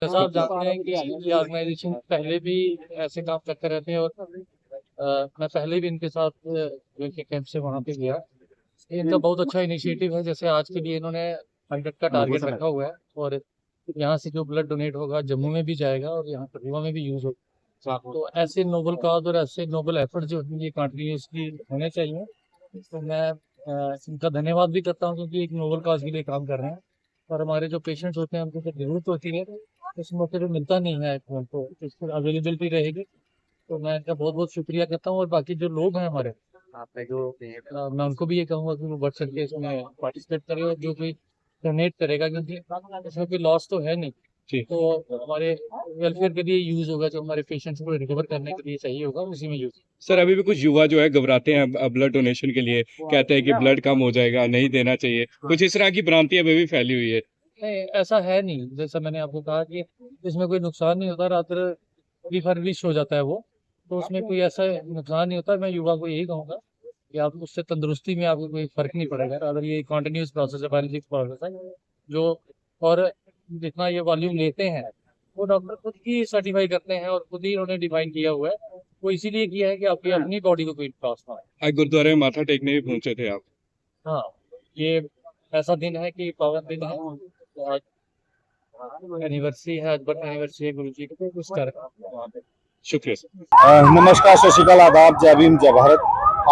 जैसा आप जानते हैं कि ये ऑर्गेनाइजेशन पहले भी ऐसे काम करते रहते हैं और मैं पहले भी इनके साथ जो कि कैंप से वहाँ पे गया। ये इनका बहुत अच्छा इनिशिएटिव है। जैसे आज के लिए इन्होंने 100 का टारगेट रखा हुआ है और यहाँ से जो ब्लड डोनेट होगा जम्मू में भी जाएगा और यहाँ कठुआ में भी यूज होगा। तो ऐसे नोबल काज और ऐसे नोबल एफर्ट जो है ये कंटिन्यूसली होने चाहिए। तो मैं इनका धन्यवाद भी करता हूँ क्योंकि एक नोबल काज के लिए काम कर रहे हैं और हमारे जो पेशेंट्स होते हैं उनको जब जरूरत होती है इस मौके पे मिलता नहीं है फोन, तो इसकी अवेलेबिलिटी रहेगी। तो मैं इनका बहुत बहुत शुक्रिया करता हूँ और बाकी जो लोग हैं हमारे आपने जो मैं उनको भी ये कहूँगा कि वो बढ़ चढ़ के इसमें पार्टिसिपेट करें और जो कोई डोनेट करेगा क्योंकि इसमें कोई लॉस तो है नहीं जी। तो हमारे वेलफेयर के लिए यूज होगा, जो हमारे पेशेंट्स को रिकवर करने के लिए चाहिए होगा उसी में यूज। सर अभी भी कुछ युवा जो है घबराते हैं ब्लड डोनेशन के लिए, कहते हैं कि ब्लड कम हो जाएगा, नहीं देना चाहिए, कुछ इस तरह की भ्रांति अभी भी फैली हुई है। नहीं, ऐसा है नहीं। जैसा मैंने आपको कहा कि इसमें कोई नुकसान नहीं होता, रात्र रिफर्बिश हो जाता है वो, तो उसमें कोई ऐसा नुकसान नहीं होता। मैं युवा को यही कहूँगा कि आप उससे तंदुरुस्ती में आपको कोई फर्क नहीं पड़ेगा। अगर ये कॉन्टिन्यूस प्रोसेस है, बायोलॉजिक प्रोसेस है जो, और जितना ये वॉल्यूम लेते हैं वो डॉक्टर खुद ही सर्टिफाई करते हैं और खुद ही उन्होंने डिफाइन किया हुआ है। वो इसीलिए किया है कि आपकी अपनी बॉडी को कोई लॉस ना हो। आज गुरुद्वारे में माथा टेकने भी पहुंचे थे आप। हाँ, ये ऐसा दिन है कि पावन दिन है। तो आज एनिवर्सरी है, आज बर्थ एनिवर्सरी है गुरु जी की, तो उस कार्यक्रम। शुक्रिया सर। नमस्कार, सत श्रीकाल, आदाब, जय भीम, जय भारत।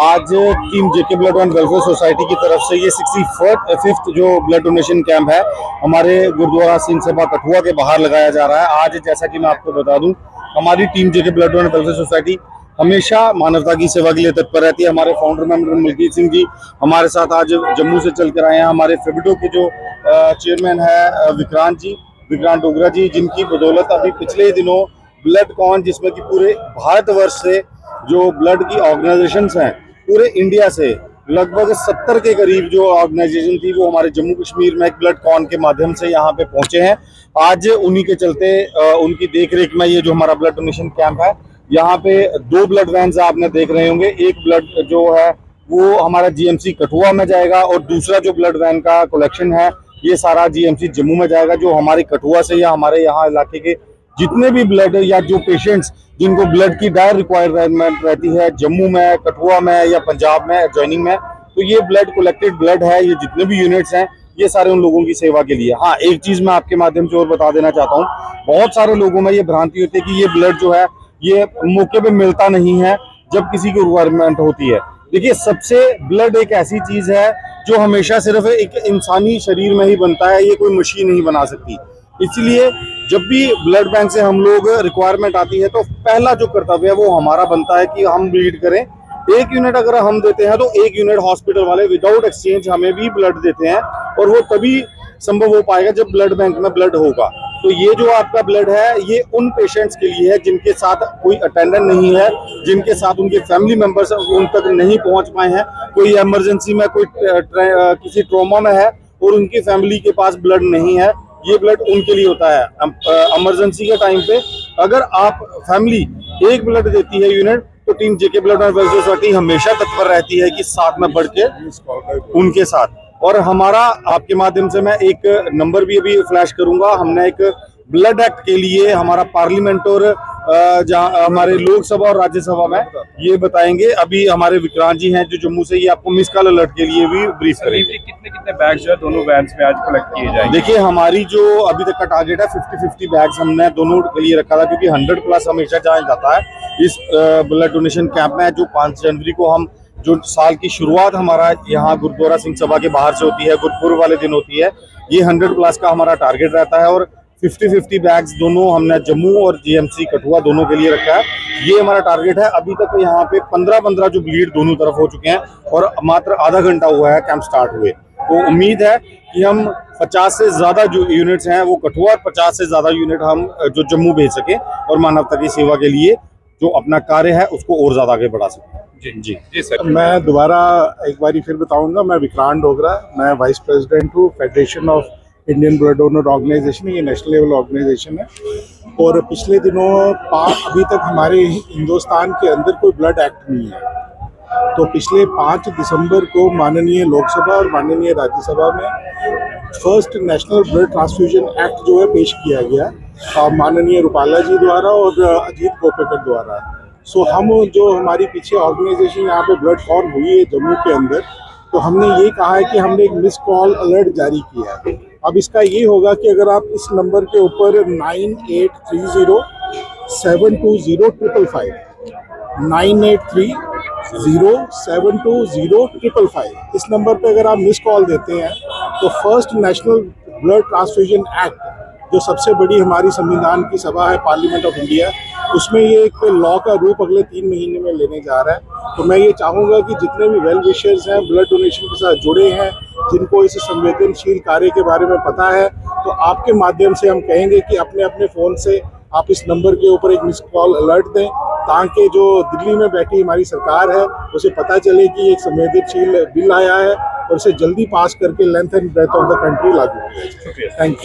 आज team JK blood and welfare society की तरफ से ये 65th जो ब्लड डोनेशन कैंप है हमारे गुरुद्वारा सिंह सभा कठुआ के बाहर लगाया जा रहा है। आज जैसा कि मैं आपको बता दूं, हमारी team JK blood and welfare society हमेशा मानवता की सेवा के लिए तत्पर रहती है। हमारे फाउंडर मेंबर मलकीत सिंह जी हमारे साथ आज जम्मू से चल कर आए हैं। हमारे फेबिडो के जो चेयरमैन है विक्रांत डोगरा जी, जिनकी बदौलत अभी पिछले दिनों ब्लड कॉन, जिसमें कि पूरे भारतवर्ष से जो ब्लड की ऑर्गेनाइजेशंस हैं, पूरे इंडिया से लगभग 70 के करीब जो ऑर्गेनाइजेशन थी वो हमारे जम्मू कश्मीर में एक ब्लड कॉन के माध्यम से यहाँ पे पहुंचे हैं। आज उन्हीं के चलते उनकी देखरेख में ये जो हमारा ब्लड डोनेशन कैंप है, यहाँ पे 2 ब्लड वैन्स आपने देख रहे होंगे। एक ब्लड जो है वो हमारा जीएमसी कठुआ में जाएगा और दूसरा जो ब्लड वैन का कलेक्शन है ये सारा जीएमसी जम्मू में जाएगा। जो हमारे कठुआ से या हमारे यहाँ इलाके के जितने भी ब्लड या जो पेशेंट्स जिनको ब्लड की डायर रिक्वायरमेंट रहती है जम्मू में, कठुआ में या पंजाब में ज्वाइनिंग में, तो ये ब्लड कलेक्टेड ब्लड है, ये जितने भी यूनिट्स हैं ये सारे उन लोगों की सेवा के लिए। हाँ, एक चीज मैं आपके माध्यम से और बता देना चाहता हूँ, बहुत सारे लोगों में ये भ्रांति होती है कि ये ब्लड जो है ये मौके पे मिलता नहीं है जब किसी की रिक्वायरमेंट होती है। देखिए, सबसे ब्लड एक ऐसी चीज है जो हमेशा सिर्फ एक इंसानी शरीर में ही बनता है, ये कोई मशीन नहीं बना सकती। इसलिए जब भी ब्लड बैंक से हम लोग रिक्वायरमेंट आती है तो पहला जो कर्तव्य है वो हमारा बनता है कि हम ब्लीड करें। 1 यूनिट अगर हम देते हैं तो 1 यूनिट हॉस्पिटल वाले विदाउट एक्सचेंज हमें भी ब्लड देते हैं और वो तभी संभव हो पाएगा जब ब्लड बैंक में ब्लड होगा। तो ये जो आपका ब्लड है ये उन पेशेंट्स के लिए है जिनके साथ कोई अटेंडेंट नहीं है, जिनके साथ उनके फैमिली मेंबर्स उन तक नहीं पहुंच पाए हैं, कोई इमरजेंसी में, कोई किसी ट्रॉमा में है और उनकी फैमिली के पास ब्लड नहीं है। ये ब्लड उनके लिए होता है। इमरजेंसी के टाइम पे अगर आप फैमिली 1 ब्लड देती है यूनिट, तो team JK blood and welfare society हमेशा तत्पर रहती है कि साथ में बढ़ के उनके साथ। और हमारा आपके माध्यम से मैं एक नंबर भी अभी फ्लैश करूंगा। हमने एक ब्लड एक्ट के लिए हमारा पार्लियामेंट और जहाँ हमारे लोकसभा और राज्यसभा में ये बताएंगे। अभी हमारे विक्रांत जी हैं जो जम्मू से, ये आपको मिस कॉल अलर्ट के लिए भी ब्रीफ करेंगे। कितने बैग्स जो है दोनों वैन्स में आज कलेक्ट किए जाएंगे? देखिए, हमारी जो अभी तक का टारगेट है 50-50 बैग्स हमने दोनों के लिए रखा था, क्योंकि 100+ हमेशा जाया जाता है इस ब्लड डोनेशन कैंप में। जो 5 जनवरी को हम जो साल की शुरुआत हमारा यहाँ गुरुद्वारा सिंह सभा के बाहर से होती है, गुरपुरब वाले दिन होती है, ये 100+ का हमारा टारगेट रहता है और 50-50 बैग्स दोनों हमने जम्मू और जीएमसी कठुआ दोनों के लिए रखा है। ये हमारा टारगेट है। अभी तक यहाँ पे 15 जो ब्लीड दोनों तरफ हो चुके हैं और मात्र आधा घंटा हुआ है कैंप स्टार्ट हुए। तो उम्मीद है कि हम 50 से ज्यादा जो यूनिट्स हैं वो कठुआ और 50 से ज्यादा यूनिट हम जो जम्मू भेज सके और मानवता की सेवा के लिए जो अपना कार्य है उसको और ज्यादा आगे बढ़ा सके। जी सर। मैं दोबारा एक बारी फिर बताऊंगा, मैं विक्रांत डोगरा, मैं वाइस प्रेसिडेंट हूँ federation of Indian blood donor organisation. ये नेशनल लेवल ऑर्गेनाइजेशन है और पिछले दिनों अभी तक हमारे हिंदुस्तान के अंदर कोई ब्लड एक्ट नहीं है। तो पिछले 5 दिसंबर को माननीय लोकसभा और माननीय राज्यसभा में first national blood transfusion act जो है पेश किया गया, माननीय रूपाला जी द्वारा और अजीत गोपेकर द्वारा। सो हम जो हमारी पीछे ऑर्गेनाइजेशन यहाँ पे ब्लड फॉर्म हुई है जम्मू के अंदर, तो हमने ये कहा है कि हमने एक मिस कॉल अलर्ट जारी किया है। अब इसका ये होगा कि अगर आप इस नंबर के ऊपर 9830720555 9830720555 इस नंबर पे अगर आप मिस कॉल देते हैं तो first national blood transfusion act, जो सबसे बड़ी हमारी संविधान की सभा है पार्लियामेंट ऑफ इंडिया, उसमें ये एक लॉ का रूप अगले 3 महीने में लेने जा रहा है। तो मैं ये चाहूँगा कि जितने भी वेल विशर्स हैं, ब्लड डोनेशन के साथ जुड़े हैं, जिनको इस संवेदनशील कार्य के बारे में पता है, तो आपके माध्यम से हम कहेंगे कि अपने अपने फ़ोन से आप इस नंबर के ऊपर एक मिस कॉल अलर्ट दें, ताकि जो दिल्ली में बैठी हमारी सरकार है उसे पता चले कि एक संवेदनशील बिल आया है और इसे जल्दी पास करके length and breadth of the country लागू किया जाए। Thank you.